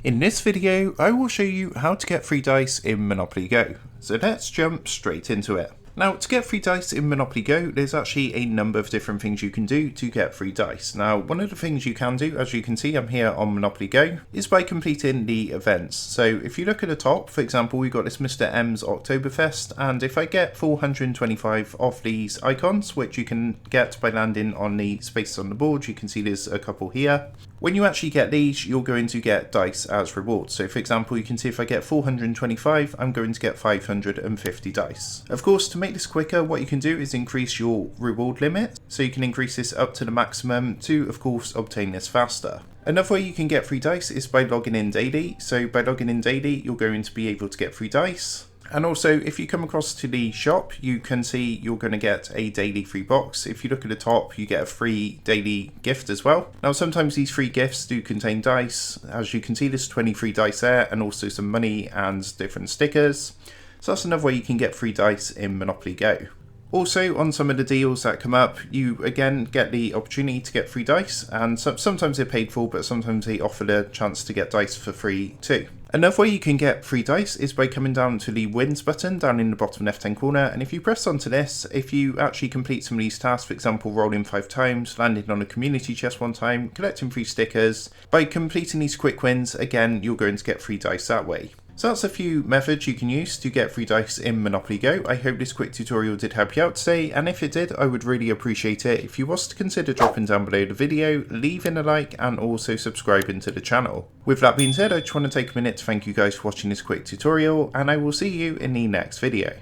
In this video, I will show you how to get free dice in Monopoly Go. So let's jump straight into it. Now, to get free dice in Monopoly Go, there's actually a number of different things you can do to get free dice. Now, one of the things you can do, as you can see I'm here on Monopoly Go, is by completing the events. So if you look at the top, for example, we've got this Mr. M's Oktoberfest, and if I get 425 of these icons, which you can get by landing on the spaces on the board, you can see there's a couple here. When you actually get these, you're going to get dice as rewards. So for example, you can see if I get 425, I'm going to get 550 dice. Of course, to make this quicker, what you can do is increase your reward limit. So you can increase this up to the maximum to, of course, obtain this faster. Another way you can get free dice is by logging in daily. So by logging in daily, you're going to be able to get free dice. And also, if you come across to the shop, you can see you're going to get a daily free box. If you look at the top, you get a free daily gift as well. Now, sometimes these free gifts do contain dice. As you can see, there's 20 free dice there, and also some money and different stickers. So that's another way you can get free dice in Monopoly Go. Also, on some of the deals that come up, you again get the opportunity to get free dice, and sometimes they're paid for, but sometimes they offer the chance to get dice for free too. Another way you can get free dice is by coming down to the wins button down in the bottom left hand corner, and if you press onto this, if you actually complete some of these tasks, for example rolling 5 times, landing on a community chest 1 time, collecting free stickers, by completing these quick wins, again you're going to get free dice that way. So that's a few methods you can use to get free dice in Monopoly Go. I hope this quick tutorial did help you out today, and if it did, I would really appreciate it if you was to consider dropping down below the video, leaving a like, and also subscribing to the channel. With that being said, I just want to take a minute to thank you guys for watching this quick tutorial, and I will see you in the next video.